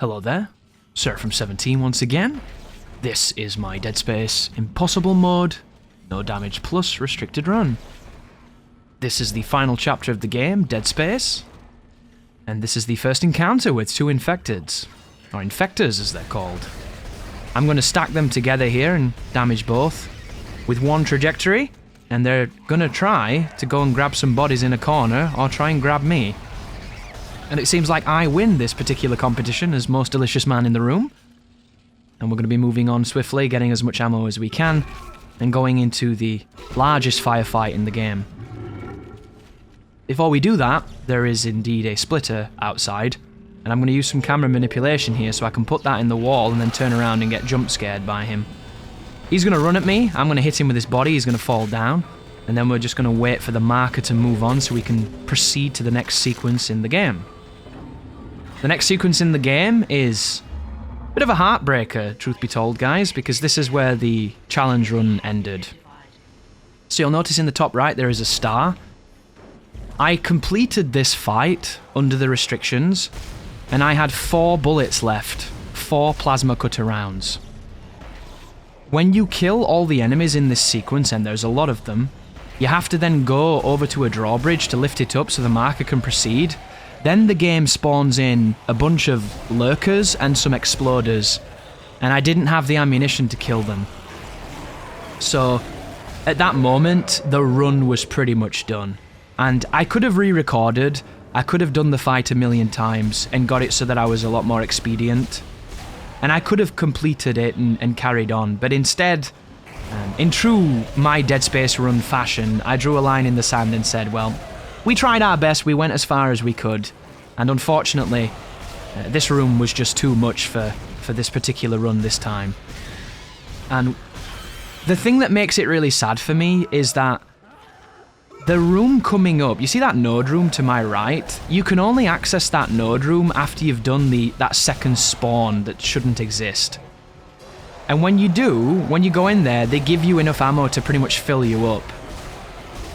Hello there, Seraphim17 once again. This is my Dead Space Impossible mode, no damage plus restricted run. This is the final chapter of the game, Dead Space, and this is the first encounter with two infecteds, or infectors as they're called. I'm going to stack them together here and damage both with one trajectory, and they're going to try to go and grab some bodies in a corner or try and grab me. And it seems like I win this particular competition as most delicious man in the room. And we're going to be moving on swiftly, getting as much ammo as we can, and going into the largest firefight in the game. Before we do that, there is indeed a splitter outside, and I'm going to use some camera manipulation here so I can put that in the wall and then turn around and get jump scared by him. He's going to run at me, I'm going to hit him with his body, he's going to fall down, and then we're just going to wait for the marker to move on so we can proceed to the next sequence in the game. The next sequence in the game is a bit of a heartbreaker, truth be told, guys, because this is where the challenge run ended. So you'll notice in the top right there is a star. I completed this fight under the restrictions, and I had 4 bullets left, 4 plasma cutter rounds. When you kill all the enemies in this sequence, and there's a lot of them, you have to then go over to a drawbridge to lift it up so the marker can proceed. Then the game spawns in a bunch of lurkers and some exploders, and I didn't have the ammunition to kill them. So, at that moment, the run was pretty much done. And I could have re-recorded, I could have done the fight a million times and got it so that I was a lot more expedient. And I could have completed it and carried on, but instead, in true my Dead Space run fashion, I drew a line in the sand and said, well, we tried our best, we went as far as we could, and unfortunately, this room was just too much for this particular run this time. And the thing that makes it really sad for me is that the room coming up, you see that node room to my right? You can only access that node room after you've done that second spawn that shouldn't exist. And when you do, when you go in there, they give you enough ammo to pretty much fill you up.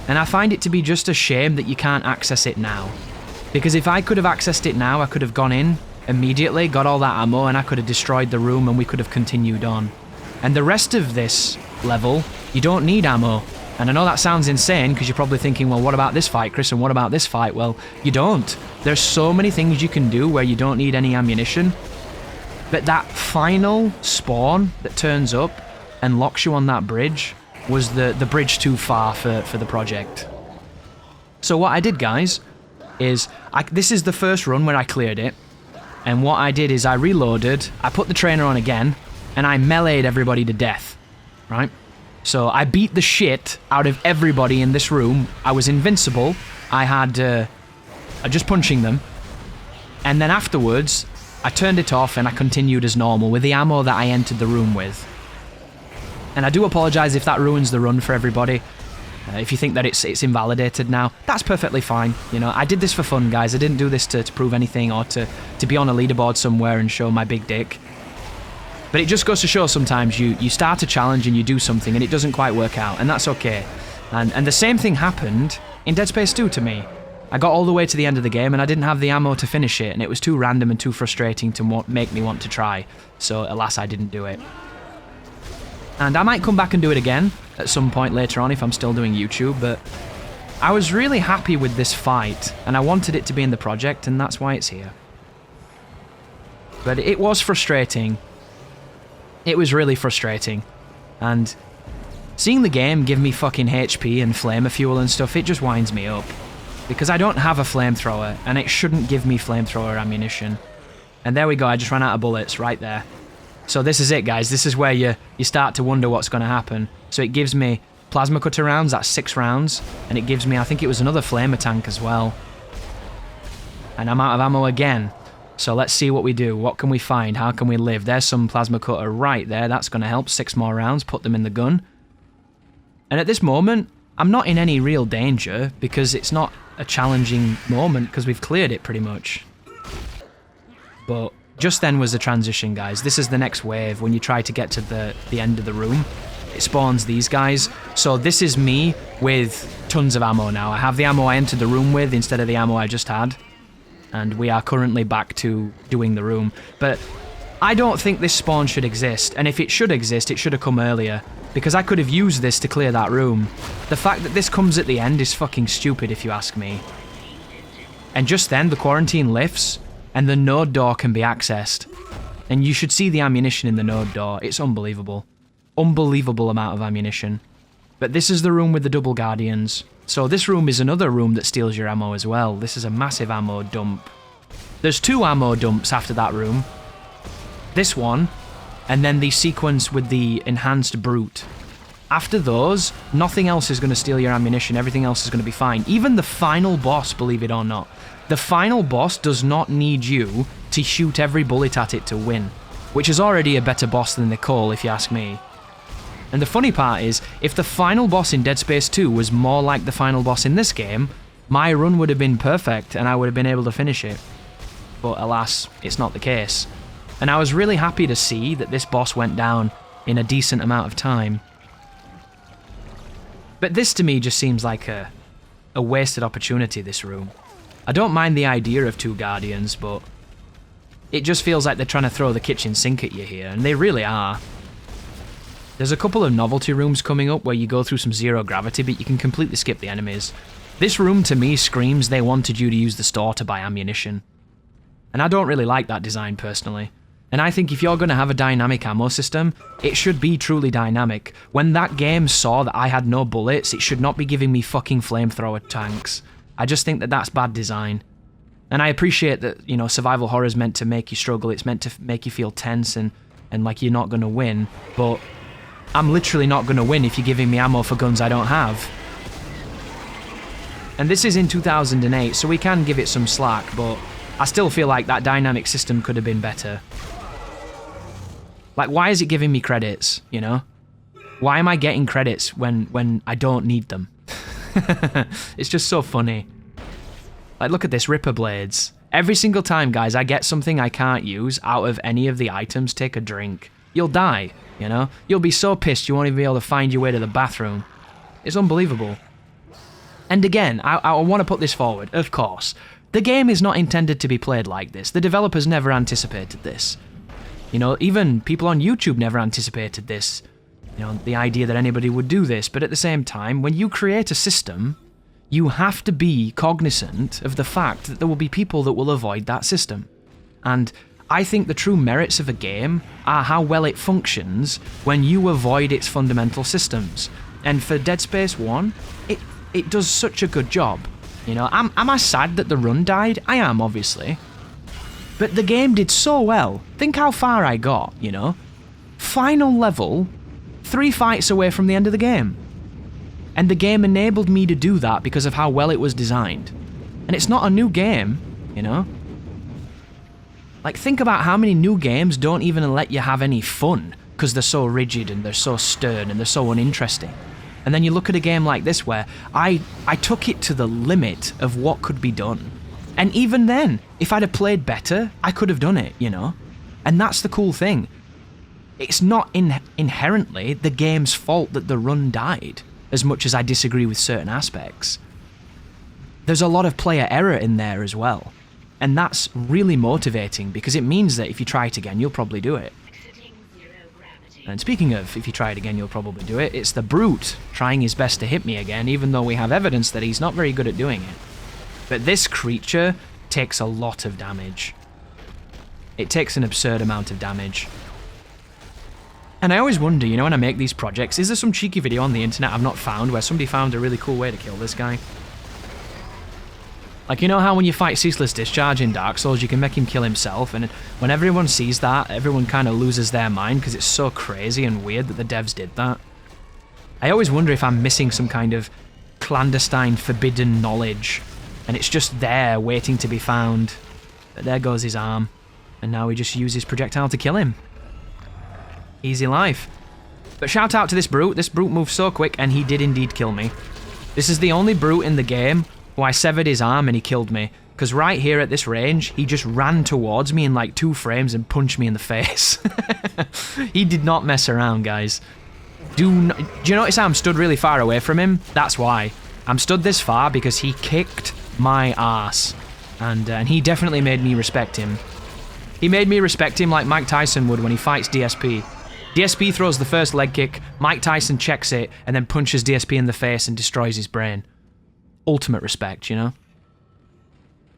And I find it to be just a shame that you can't access it now. Because if I could have accessed it now, I could have gone in immediately, got all that ammo, and I could have destroyed the room and we could have continued on. And the rest of this level, you don't need ammo. And I know that sounds insane because you're probably thinking, well, what about this fight, Chris, and what about this fight? Well, you don't. There's so many things you can do where you don't need any ammunition. But that final spawn that turns up and locks you on that bridge was the bridge too far for the project. So what I did, guys, is this is the first run where I cleared it, and what I did is I reloaded, I put the trainer on again, and I meleeed everybody to death, right? So I beat the shit out of everybody in this room. I was invincible. I had just punching them, and then afterwards I turned it off and I continued as normal with the ammo that I entered the room with. And I do apologise if that ruins the run for everybody. If you think that it's invalidated now, that's perfectly fine. You know, I did this for fun, guys. I didn't do this to prove anything or to be on a leaderboard somewhere and show my big dick. But it just goes to show sometimes you start a challenge and you do something and it doesn't quite work out, and that's okay. And the same thing happened in Dead Space 2 to me. I got all the way to the end of the game and I didn't have the ammo to finish it, and it was too random and too frustrating to make me want to try. So alas, I didn't do it. And I might come back and do it again at some point later on if I'm still doing YouTube, but I was really happy with this fight, and I wanted it to be in the project, and that's why it's here. But it was frustrating. It was really frustrating. And seeing the game give me fucking HP and flamer fuel and stuff, it just winds me up. Because I don't have a flamethrower, and it shouldn't give me flamethrower ammunition. And there we go, I just ran out of bullets right there. So this is it, guys. This is where you start to wonder what's going to happen. So it gives me plasma cutter rounds, that's 6 rounds, and it gives me, I think it was another flamer tank as well. And I'm out of ammo again. So let's see what we do. What can we find? How can we live? There's some plasma cutter right there. That's going to help. 6 more rounds, put them in the gun. And at this moment, I'm not in any real danger because it's not a challenging moment because we've cleared it pretty much. But just then was the transition, guys. This is the next wave when you try to get to the end of the room. It spawns these guys. So this is me with tons of ammo now. I have the ammo I entered the room with instead of the ammo I just had. and we are currently back to doing the room. But I don't think this spawn should exist, and if it should exist, it should have come earlier, because I could have used this to clear that room. The fact that this comes at the end is fucking stupid, if you ask me. And just then, the quarantine lifts, and the node door can be accessed. And you should see the ammunition in the node door. It's unbelievable. Unbelievable amount of ammunition. But this is the room with the double guardians. So this room is another room that steals your ammo as well. This is a massive ammo dump. There's 2 ammo dumps after that room. This one, and then the sequence with the enhanced brute. After those, nothing else is going to steal your ammunition. Everything else is going to be fine. Even the final boss, believe it or not. The final boss does not need you to shoot every bullet at it to win, which is already a better boss than Nicole, if you ask me. And the funny part is, if the final boss in Dead Space 2 was more like the final boss in this game, my run would have been perfect and I would have been able to finish it. But alas, it's not the case. And I was really happy to see that this boss went down in a decent amount of time. But this to me just seems like a wasted opportunity, this room. I don't mind the idea of 2 guardians, but it just feels like they're trying to throw the kitchen sink at you here, and they really are. There's a couple of novelty rooms coming up where you go through some zero gravity, but you can completely skip the enemies. This room to me screams they wanted you to use the store to buy ammunition. And I don't really like that design personally. And I think if you're going to have a dynamic ammo system, it should be truly dynamic. When that game saw that I had no bullets, it should not be giving me fucking flamethrower tanks. I just think that that's bad design. And I appreciate that, you know, survival horror is meant to make you struggle, it's meant to make you feel tense and like you're not going to win, but I'm literally not going to win if you're giving me ammo for guns I don't have. And this is in 2008, so we can give it some slack, but I still feel like that dynamic system could have been better. Like, why is it giving me credits, you know? Why am I getting credits when I don't need them? It's just so funny. Like, look at this, Ripper Blades. Every single time, guys, I get something I can't use out of any of the items, take a drink. You'll die, you know? You'll be so pissed you won't even be able to find your way to the bathroom. It's unbelievable. And again, I want to put this forward, of course. The game is not intended to be played like this. The developers never anticipated this. You know, even people on YouTube never anticipated this. You know, the idea that anybody would do this. But at the same time, when you create a system, you have to be cognizant of the fact that there will be people that will avoid that system. And I think the true merits of a game are how well it functions when you avoid its fundamental systems. And for Dead Space 1, it does such a good job. You know, am I sad that the run died? I am, obviously. But the game did so well. Think how far I got, you know? Final level, 3 fights away from the end of the game. And the game enabled me to do that because of how well it was designed. And it's not a new game, you know? Like, think about how many new games don't even let you have any fun because they're so rigid and they're so stern and they're so uninteresting. And then you look at a game like this where I took it to the limit of what could be done. And even then, if I'd have played better, I could have done it, you know? And that's the cool thing. It's not inherently the game's fault that the run died, as much as I disagree with certain aspects. There's a lot of player error in there as well. And that's really motivating, because it means that if you try it again, you'll probably do it. And speaking of, if you try it again, you'll probably do it, it's the Brute trying his best to hit me again, even though we have evidence that he's not very good at doing it. But this creature takes a lot of damage. It takes an absurd amount of damage. And I always wonder, you know, when I make these projects, is there some cheeky video on the internet I've not found where somebody found a really cool way to kill this guy? Like, you know how when you fight Ceaseless Discharge in Dark Souls, you can make him kill himself, and when everyone sees that, everyone kind of loses their mind because it's so crazy and weird that the devs did that. I always wonder if I'm missing some kind of clandestine, forbidden knowledge, and it's just there, waiting to be found. But there goes his arm, and now we just use his projectile to kill him. Easy life. But shout out to this Brute. This Brute moves so quick, and he did indeed kill me. This is the only Brute in the game who I severed his arm and he killed me. Because right here at this range, he just ran towards me in like 2 frames and punched me in the face. He did not mess around, guys. Do you notice how I'm stood really far away from him? That's why. I'm stood this far because he kicked my ass. And he definitely made me respect him. He made me respect him like Mike Tyson would when he fights DSP. DSP throws the first leg kick, Mike Tyson checks it, and then punches DSP in the face and destroys his brain. Ultimate respect, you know?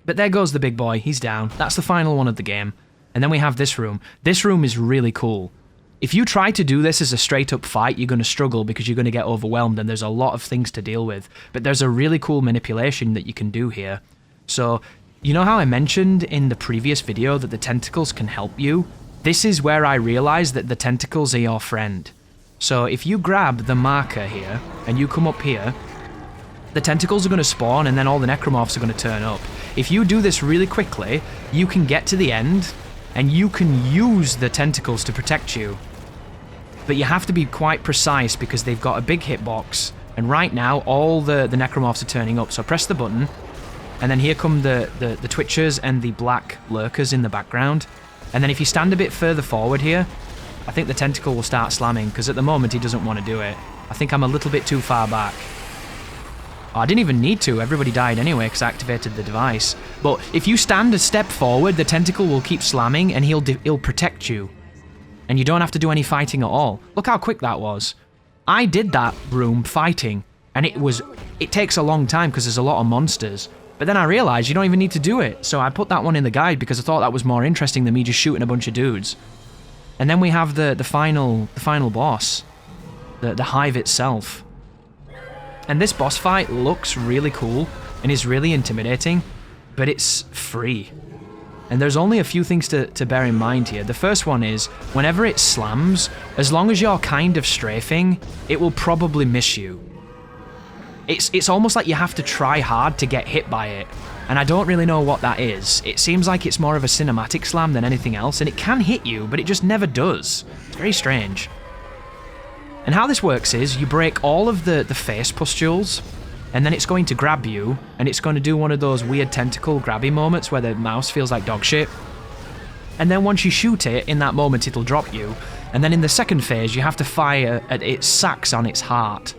But there goes the big boy, he's down. That's the final one of the game. And then we have this room. This room is really cool. If you try to do this as a straight up fight, you're going to struggle because you're going to get overwhelmed and there's a lot of things to deal with. But there's a really cool manipulation that you can do here. So, you know how I mentioned in the previous video that the tentacles can help you? This is where I realized that the tentacles are your friend. So if you grab the marker here and you come up here, the tentacles are going to spawn and then all the necromorphs are going to turn up. If you do this really quickly, you can get to the end and you can use the tentacles to protect you. But you have to be quite precise because they've got a big hitbox, and right now all the necromorphs are turning up. So press the button, and then here come the twitchers and the black lurkers in the background. And then if you stand a bit further forward here, I think the tentacle will start slamming, because at the moment he doesn't want to do it. I think I'm a little bit too far back. Oh, I didn't even need to, everybody died anyway because I activated the device. But if you stand a step forward, the tentacle will keep slamming and he'll protect you. And you don't have to do any fighting at all. Look how quick that was. I did that room fighting, and it takes a long time because there's a lot of monsters. But then I realized you don't even need to do it, so I put that one in the guide because I thought that was more interesting than me just shooting a bunch of dudes. And then we have the final boss, the hive itself. And this boss fight looks really cool and is really intimidating, but it's free. And there's only a few things to bear in mind here. The first one is, whenever it slams, as long as you're kind of strafing, it will probably miss you. It's almost like you have to try hard to get hit by it. And I don't really know what that is. It seems like it's more of a cinematic slam than anything else, and it can hit you, but it just never does. It's very strange. And how this works is, you break all of the face pustules, and then it's going to grab you, and it's going to do one of those weird tentacle grabby moments where the mouse feels like dog shit. And then once you shoot it, in that moment it'll drop you. And then in the second phase, you have to fire at its sacs on its heart.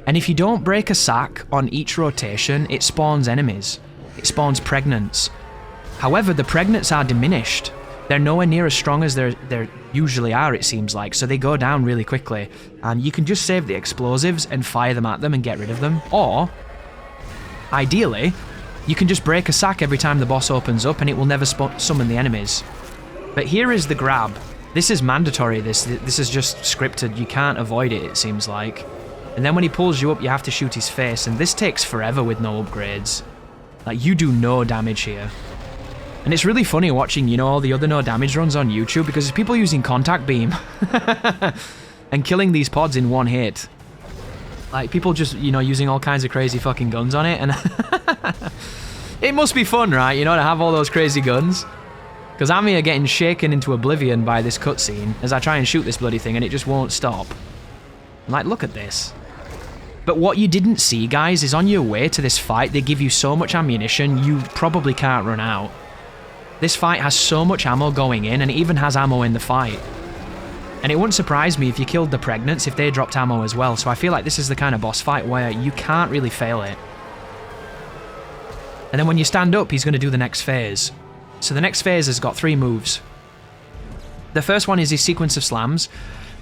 And if you don't break a sac on each rotation, it spawns enemies. It spawns pregnants. However, the pregnants are diminished. They're nowhere near as strong as they usually are, it seems like, so they go down really quickly. And you can just save the explosives and fire them at them and get rid of them. Or, ideally, you can just break a sack every time the boss opens up and it will never summon the enemies. But here is the grab. This is mandatory, this is just scripted, you can't avoid it seems like. And then when he pulls you up, you have to shoot his face, and this takes forever with no upgrades. Like, you do no damage here. And it's really funny watching, you know, all the other no damage runs on YouTube, because there's people using contact beam and killing these pods in one hit. Like, people just, you know, using all kinds of crazy fucking guns on it, and it must be fun, right, you know, to have all those crazy guns. Because I'm here getting shaken into oblivion by this cutscene as I try and shoot this bloody thing, and it just won't stop. Like, look at this. But what you didn't see, guys, is on your way to this fight, they give you so much ammunition, you probably can't run out. This fight has so much ammo going in, and it even has ammo in the fight. And it wouldn't surprise me if you killed the pregnants if they dropped ammo as well, so I feel like this is the kind of boss fight where you can't really fail it. And then when you stand up, he's going to do the next phase. So the next phase has got 3 moves. The first one is his sequence of slams.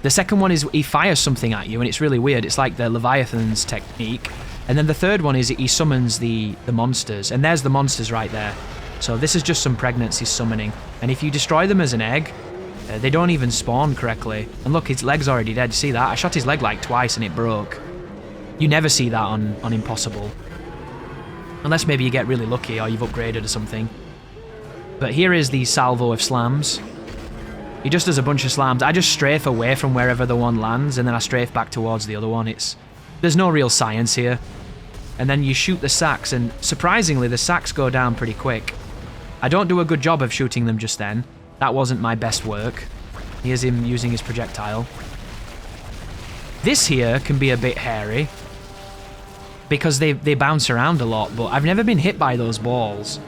The second one is he fires something at you, and it's really weird. It's like the Leviathan's technique. And then the third one is he summons the monsters. And there's the monsters right there. So this is just some pregnants he's summoning. And if you destroy them as an egg, they don't even spawn correctly. And look, his leg's already dead. You see that? I shot his leg like twice and it broke. You never see that on Impossible. Unless maybe you get really lucky or you've upgraded or something. But here is the salvo of slams. He just does a bunch of slams. I just strafe away from wherever the one lands, and then I strafe back towards the other one. There's no real science here. And then you shoot the sacs, and surprisingly, the sacs go down pretty quick. I don't do a good job of shooting them just then. That wasn't my best work. Here's him using his projectile. This here can be a bit hairy, because they bounce around a lot, but I've never been hit by those balls.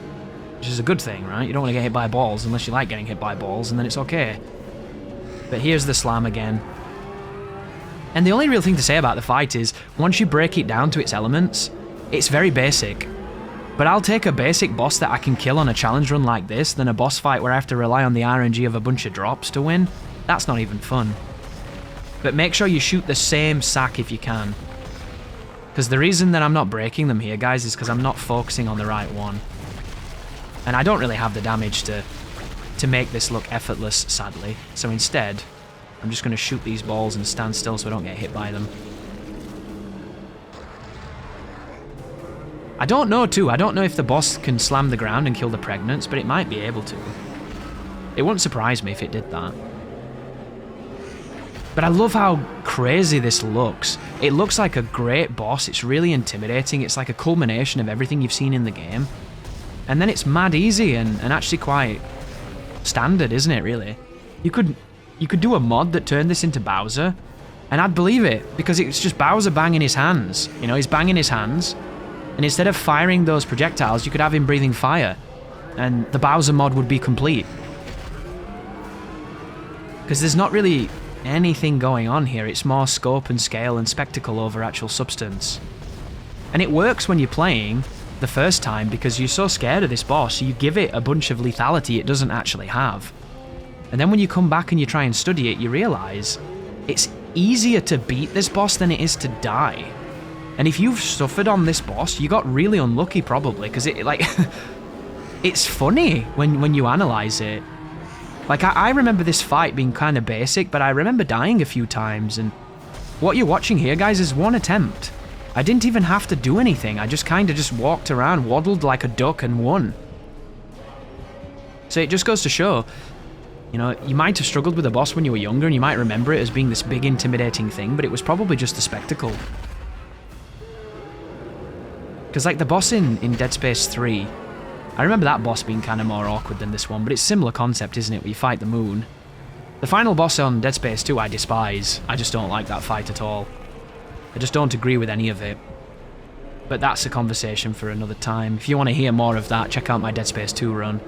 Which is a good thing, right? You don't want to get hit by balls unless you like getting hit by balls, and then it's okay. But here's the slam again. And the only real thing to say about the fight is, once you break it down to its elements, it's very basic. But I'll take a basic boss that I can kill on a challenge run like this than a boss fight where I have to rely on the RNG of a bunch of drops to win. That's not even fun. But make sure you shoot the same sack if you can. Because the reason that I'm not breaking them here, guys, is because I'm not focusing on the right one. And I don't really have the damage to make this look effortless, sadly. So instead, I'm just going to shoot these balls and stand still so I don't get hit by them. I don't know, too. I don't know if the boss can slam the ground and kill the pregnants, but it might be able to. It wouldn't surprise me if it did that. But I love how crazy this looks. It looks like a great boss. It's really intimidating. It's like a culmination of everything you've seen in the game. And then it's mad easy and actually quite standard, isn't it, really? You could do a mod that turned this into Bowser, and I'd believe it, because it's just Bowser banging his hands. You know, he's banging his hands, and instead of firing those projectiles, you could have him breathing fire, and the Bowser mod would be complete. Because there's not really anything going on here. It's more scope and scale and spectacle over actual substance. And it works when you're playing the first time because you're so scared of this boss, you give it a bunch of lethality it doesn't actually have. And then when you come back and you try and study it, you realise it's easier to beat this boss than it is to die. And if you've suffered on this boss, you got really unlucky probably, because it, like, it's funny when you analyse it. Like, I remember this fight being kind of basic, but I remember dying a few times, and what you're watching here, guys, is one attempt. I didn't even have to do anything. I just kind of just walked around, waddled like a duck, and won. So it just goes to show, you know, you might have struggled with a boss when you were younger, and you might remember it as being this big, intimidating thing, but it was probably just a spectacle. Because, like, the boss in Dead Space 3, I remember that boss being kind of more awkward than this one, but it's similar concept, isn't it, where you fight the moon. The final boss on Dead Space 2 I despise. I just don't like that fight at all. I just don't agree with any of it. But that's a conversation for another time. If you want to hear more of that, check out my Dead Space 2 run.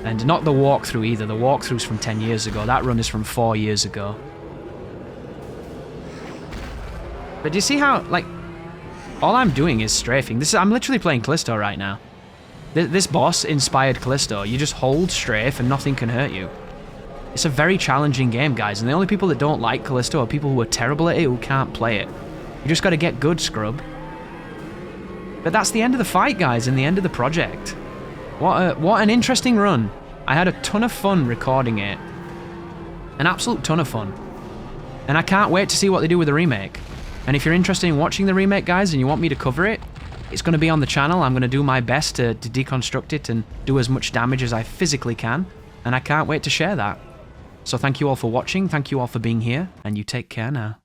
And not the walkthrough either. The walkthrough's from 10 years ago. That run is from 4 years ago. But do you see how, like, all I'm doing is strafing. I'm literally playing Callisto right now. This boss inspired Callisto. You just hold strafe and nothing can hurt you. It's a very challenging game, guys, and the only people that don't like Callisto are people who are terrible at it, who can't play it. You just gotta get good, scrub. But that's the end of the fight, guys, and the end of the project. What an interesting run. I had a ton of fun recording it. An absolute ton of fun. And I can't wait to see what they do with the remake. And if you're interested in watching the remake, guys, and you want me to cover it, it's going to be on the channel. I'm going to do my best to deconstruct it and do as much damage as I physically can. And I can't wait to share that. So thank you all for watching, thank you all for being here, and you take care now.